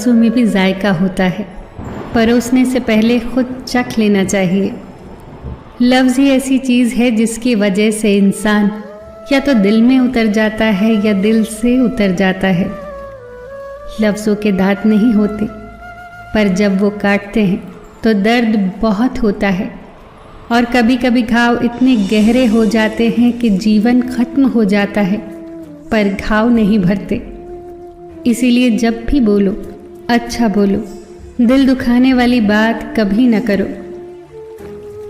लफ्ज़ों में भी जायका होता है, परोसने से पहले खुद चख लेना चाहिए। लफ्ज़ ही ऐसी चीज़ है जिसकी वजह से इंसान या तो दिल में उतर जाता है या दिल से उतर जाता है। लफ्ज़ों के दांत नहीं होते, पर जब वो काटते हैं तो दर्द बहुत होता है और कभी कभी घाव इतने गहरे हो जाते हैं कि जीवन खत्म हो जाता है, पर घाव नहीं भरते। इसीलिए जब भी बोलो अच्छा बोलो, दिल दुखाने वाली बात कभी न करो।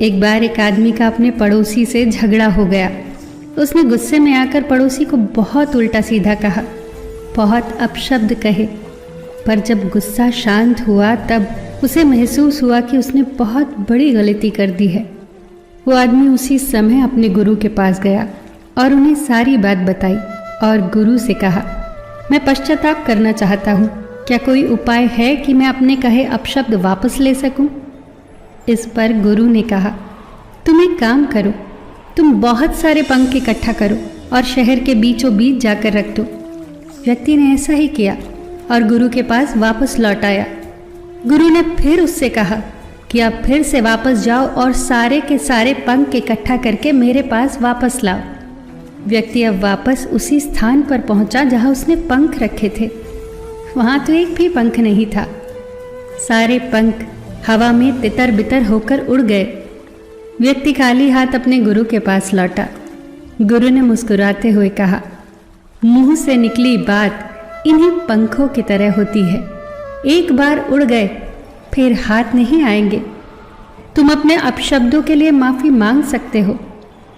एक बार एक आदमी का अपने पड़ोसी से झगड़ा हो गया। उसने गुस्से में आकर पड़ोसी को बहुत उल्टा सीधा कहा, बहुत अपशब्द कहे, पर जब गुस्सा शांत हुआ तब उसे महसूस हुआ कि उसने बहुत बड़ी गलती कर दी है। वो आदमी उसी समय अपने गुरु के पास गया और उन्हें सारी बात बताई और गुरु से कहा, मैं पश्चाताप करना चाहता हूँ, क्या कोई उपाय है कि मैं अपने कहे अपशब्द वापस ले सकूं? इस पर गुरु ने कहा, तुम एक काम करो, तुम बहुत सारे पंख इकट्ठा करो और शहर के बीचों बीच जाकर रख दो। व्यक्ति ने ऐसा ही किया और गुरु के पास वापस लौट आया। गुरु ने फिर उससे कहा कि अब फिर से वापस जाओ और सारे के सारे पंख इकट्ठा करके मेरे पास वापस लाओ। व्यक्ति अब वापस उसी स्थान पर पहुंचा जहां उसने पंख रखे थे। वहां तो एक भी पंख नहीं था। सारे पंख हवा में तितर बितर होकर उड़ गए। व्यक्ति खाली हाथ अपने गुरु के पास लौटा। गुरु ने मुस्कुराते हुए कहा, मुंह से निकली बात इन्हीं पंखों की तरह होती है, एक बार उड़ गए फिर हाथ नहीं आएंगे। तुम अपने अपशब्दों के लिए माफ़ी मांग सकते हो,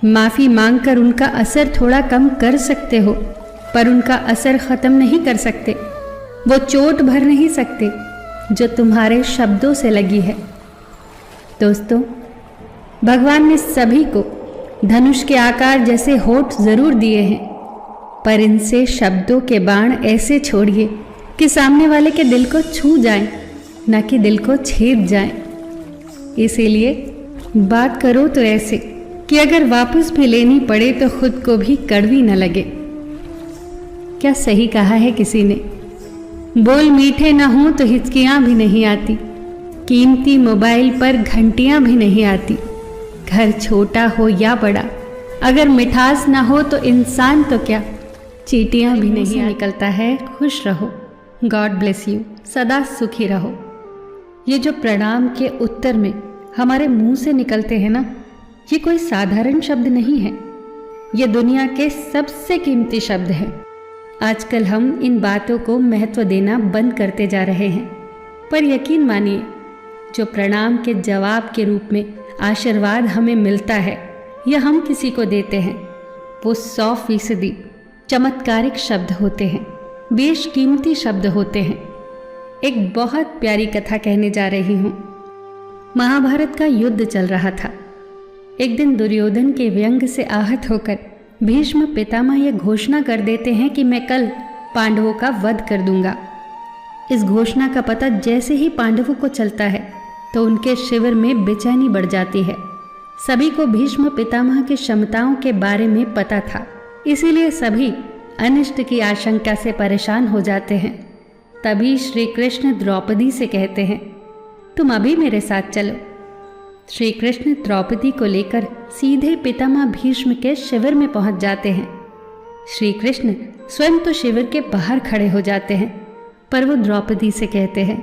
माफ़ी मांगकर उनका असर थोड़ा कम कर सकते हो, पर उनका असर ख़त्म नहीं कर सकते। वो चोट भर नहीं सकते जो तुम्हारे शब्दों से लगी है। दोस्तों, भगवान ने सभी को धनुष के आकार जैसे होठ ज़रूर दिए हैं, पर इनसे शब्दों के बाण ऐसे छोड़िए कि सामने वाले के दिल को छू जाएं, न कि दिल को छेद जाएं। इसीलिए बात करो तो ऐसे कि अगर वापस भी लेनी पड़े तो खुद को भी कड़वी न लगे। क्या सही कहा है किसी ने, बोल मीठे ना हो तो हिचकियाँ भी नहीं आती, कीमती मोबाइल पर घंटियाँ भी नहीं आती। घर छोटा हो या बड़ा, अगर मिठास ना हो तो इंसान तो क्या चींटियाँ भी नहीं निकलता है। खुश रहो, गॉड ब्लेस यू, सदा सुखी रहो। ये जो प्रणाम के उत्तर में हमारे मुंह से निकलते हैं ना, ये कोई साधारण शब्द नहीं है, ये दुनिया के सबसे कीमती शब्द हैं। आजकल हम इन बातों को महत्व देना बंद करते जा रहे हैं, पर यकीन मानिए, जो प्रणाम के जवाब के रूप में आशीर्वाद हमें मिलता है या हम किसी को देते हैं, वो 100% चमत्कारिक शब्द होते हैं, बेशकीमती शब्द होते हैं। एक बहुत प्यारी कथा कहने जा रही हूँ। महाभारत का युद्ध चल रहा था। एक दिन दुर्योधन के व्यंग से आहत होकर भीष्म पितामह यह घोषणा कर देते हैं कि मैं कल पांडवों का वध कर दूंगा। इस घोषणा का पता जैसे ही पांडवों को चलता है तो उनके शिविर में बेचैनी बढ़ जाती है। सभी को भीष्म पितामह की क्षमताओं के बारे में पता था, इसीलिए सभी अनिष्ट की आशंका से परेशान हो जाते हैं। तभी श्री कृष्ण द्रौपदी से कहते हैं, तुम अभी मेरे साथ चलो। श्री कृष्ण द्रौपदी को लेकर सीधे पितामह भीष्म के शिविर में पहुंच जाते हैं। श्री कृष्ण स्वयं तो शिविर के बाहर खड़े हो जाते हैं, पर वो द्रौपदी से कहते हैं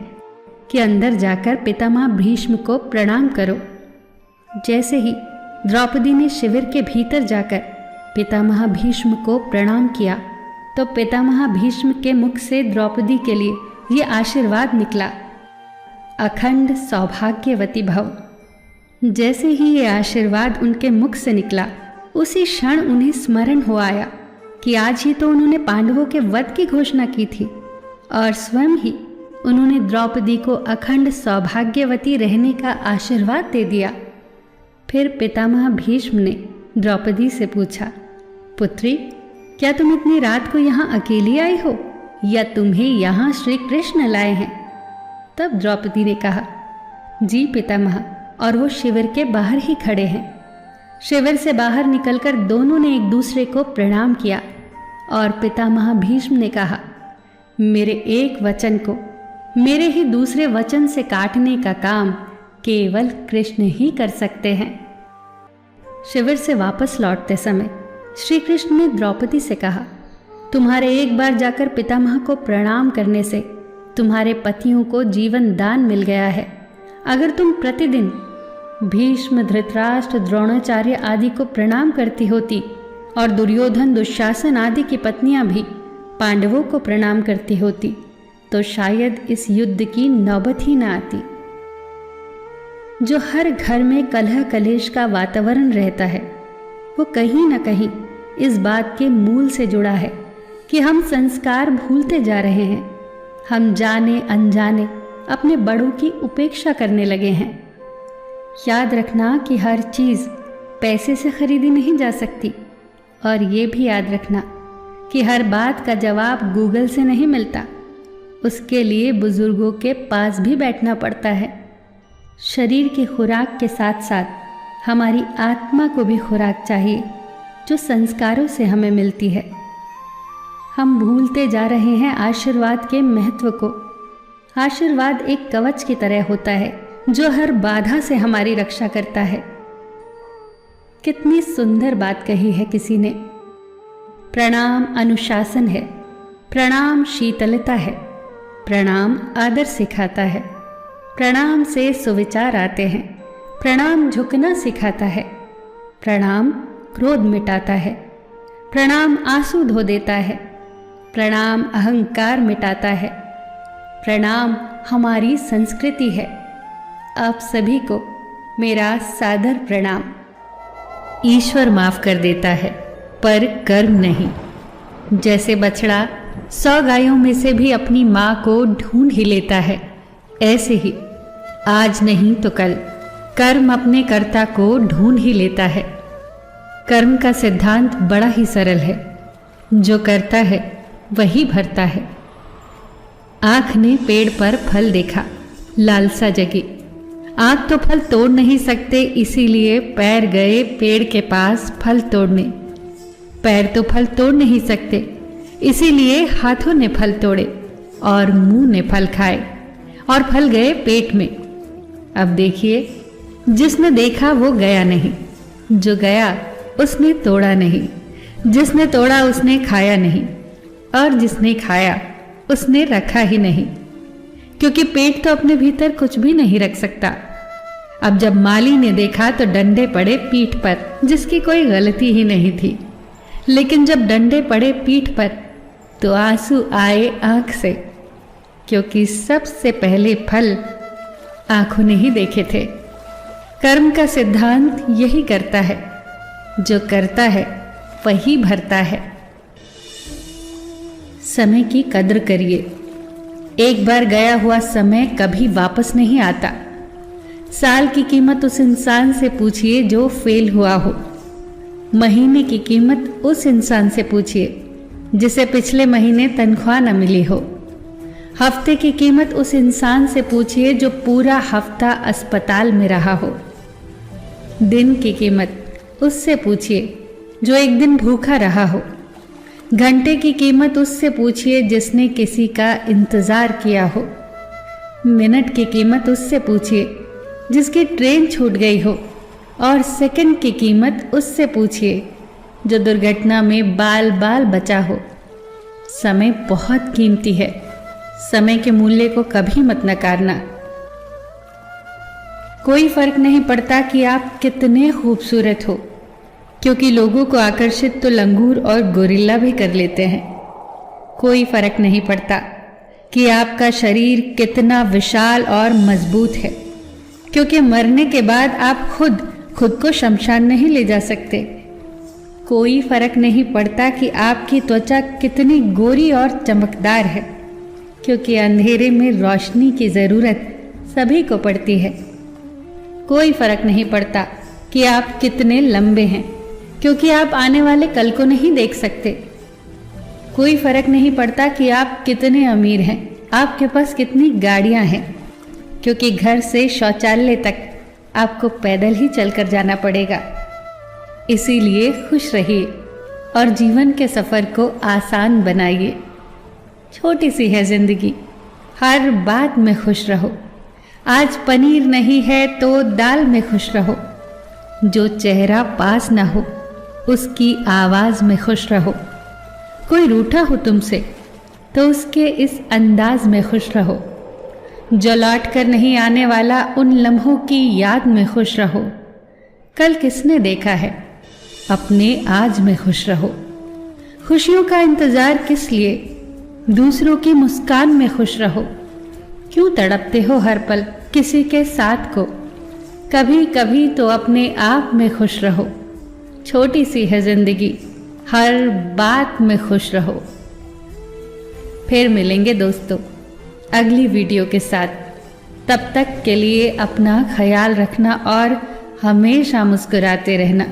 कि अंदर जाकर पितामह भीष्म को प्रणाम करो। जैसे ही द्रौपदी ने शिविर के भीतर जाकर पितामह भीष्म को प्रणाम किया तो पितामह भीष्म के मुख से द्रौपदी के लिए ये आशीर्वाद निकला, अखंड सौभाग्यवती भव। जैसे ही ये आशीर्वाद उनके मुख से निकला, उसी क्षण उन्हें स्मरण हो आया कि आज ही तो उन्होंने पांडवों के वध की घोषणा की थी और स्वयं ही उन्होंने द्रौपदी को अखंड सौभाग्यवती रहने का आशीर्वाद दे दिया। फिर पितामह भीष्म ने द्रौपदी से पूछा, पुत्री, क्या तुम इतनी रात को यहाँ अकेली आई हो या तुम्हें यहाँ श्री कृष्ण लाए हैं? तब द्रौपदी ने कहा, जी पितामह, और वो शिविर के बाहर ही खड़े हैं। शिविर से बाहर निकलकर दोनों ने एक दूसरे को प्रणाम किया और पितामह भीष्म ने कहा, मेरे एक वचन को मेरे ही दूसरे वचन से काटने का काम केवल कृष्ण ही कर सकते हैं। शिविर से वापस लौटते समय श्री कृष्ण ने द्रौपदी से कहा, तुम्हारे एक बार जाकर पितामह को प्रणाम करने से तुम्हारे पतियों को जीवन दान मिल गया है। अगर तुम प्रतिदिन भीष्म, धृतराष्ट्र, द्रोणाचार्य आदि को प्रणाम करती होती और दुर्योधन, दुशासन आदि की पत्नियां भी पांडवों को प्रणाम करती होती तो शायद इस युद्ध की नौबत ही न आती। जो हर घर में कलह कलेश का वातावरण रहता है वो कहीं न कहीं इस बात के मूल से जुड़ा है कि हम संस्कार भूलते जा रहे हैं। हम जाने अनजाने अपने बड़ों की उपेक्षा करने लगे हैं। याद रखना कि हर चीज़ पैसे से खरीदी नहीं जा सकती, और ये भी याद रखना कि हर बात का जवाब गूगल से नहीं मिलता। उसके लिए बुजुर्गों के पास भी बैठना पड़ता है। शरीर की खुराक के साथ साथ हमारी आत्मा को भी खुराक चाहिए जो संस्कारों से हमें मिलती है। हम भूलते जा रहे हैं आशीर्वाद के महत्व को। आशीर्वाद एक कवच की तरह होता है जो हर बाधा से हमारी रक्षा करता है। कितनी सुंदर बात कही है किसी ने। प्रणाम अनुशासन है, प्रणाम शीतलता है, प्रणाम आदर सिखाता है, प्रणाम से सुविचार आते हैं, प्रणाम झुकना सिखाता है, प्रणाम क्रोध मिटाता है, प्रणाम आंसू धो देता है, प्रणाम अहंकार मिटाता है, प्रणाम हमारी संस्कृति है। आप सभी को मेरा सादर प्रणाम। ईश्वर माफ कर देता है पर कर्म नहीं। जैसे बछड़ा 100 गायों में से भी अपनी माँ को ढूंढ ही लेता है, ऐसे ही आज नहीं तो कल कर्म अपने कर्ता को ढूंढ ही लेता है। कर्म का सिद्धांत बड़ा ही सरल है, जो करता है वही भरता है। आँख ने पेड़ पर फल देखा, लालसा जगी। आँख तो फल तोड़ नहीं सकते, इसीलिए पैर गए पेड़ के पास फल तोड़ने। पैर तो फल तोड़ नहीं सकते, इसीलिए हाथों ने फल तोड़े और मुंह ने फल खाए और फल गए पेट में। अब देखिए, जिसने देखा वो गया नहीं, जो गया उसने तोड़ा नहीं, जिसने तोड़ा उसने खाया नहीं, और जिसने खाया उसने रखा ही नहीं, क्योंकि पेट तो अपने भीतर कुछ भी नहीं रख सकता। अब जब माली ने देखा तो डंडे पड़े पीठ पर, जिसकी कोई गलती ही नहीं थी। लेकिन जब डंडे पड़े पीठ पर तो आंसू आए आंख से, क्योंकि सबसे पहले फल आंखों ने ही देखे थे। कर्म का सिद्धांत यही करता है, जो करता है वही भरता है। समय की कद्र करिए। एक बार गया हुआ समय कभी वापस नहीं आता। साल की कीमत उस इंसान से पूछिए जो फेल हुआ हो। महीने की कीमत उस इंसान से पूछिए जिसे पिछले महीने तनख्वाह न मिली हो। हफ्ते की कीमत उस इंसान से पूछिए जो पूरा हफ्ता अस्पताल में रहा हो। दिन की कीमत उससे पूछिए जो एक दिन भूखा रहा हो। घंटे की कीमत उससे पूछिए जिसने किसी का इंतजार किया हो। मिनट की कीमत उससे पूछिए जिसकी ट्रेन छूट गई हो। और सेकंड की कीमत उससे पूछिए जो दुर्घटना में बाल बाल बचा हो। समय बहुत कीमती है, समय के मूल्य को कभी मत नकारना। कोई फर्क नहीं पड़ता कि आप कितने खूबसूरत हो, क्योंकि लोगों को आकर्षित तो लंगूर और गोरिल्ला भी कर लेते हैं। कोई फर्क नहीं पड़ता कि आपका शरीर कितना विशाल और मजबूत है, क्योंकि मरने के बाद आप खुद को शमशान नहीं ले जा सकते। कोई फर्क नहीं पड़ता कि आपकी त्वचा कितनी गोरी और चमकदार है, क्योंकि अंधेरे में रोशनी की ज़रूरत सभी को पड़ती है। कोई फर्क नहीं पड़ता कि आप कितने लंबे हैं, क्योंकि आप आने वाले कल को नहीं देख सकते। कोई फर्क नहीं पड़ता कि आप कितने अमीर हैं, आपके पास कितनी गाड़ियां हैं, क्योंकि घर से शौचालय तक आपको पैदल ही चलकर जाना पड़ेगा। इसीलिए खुश रहिए और जीवन के सफ़र को आसान बनाइए। छोटी सी है जिंदगी, हर बात में खुश रहो। आज पनीर नहीं है तो दाल में खुश रहो। जो चेहरा पास ना हो उसकी आवाज़ में खुश रहो। कोई रूठा हो तुमसे तो उसके इस अंदाज में खुश रहो। जो लौट कर नहीं आने वाला उन लम्हों की याद में खुश रहो। कल किसने देखा है, अपने आज में खुश रहो। खुशियों का इंतज़ार किस लिए, दूसरों की मुस्कान में खुश रहो। क्यों तड़पते हो हर पल किसी के साथ को, कभी कभी तो अपने आप में खुश रहो। छोटी सी है जिंदगी, हर बात में खुश रहो। फिर मिलेंगे दोस्तों अगली वीडियो के साथ। तब तक के लिए अपना ख्याल रखना और हमेशा मुस्कुराते रहना।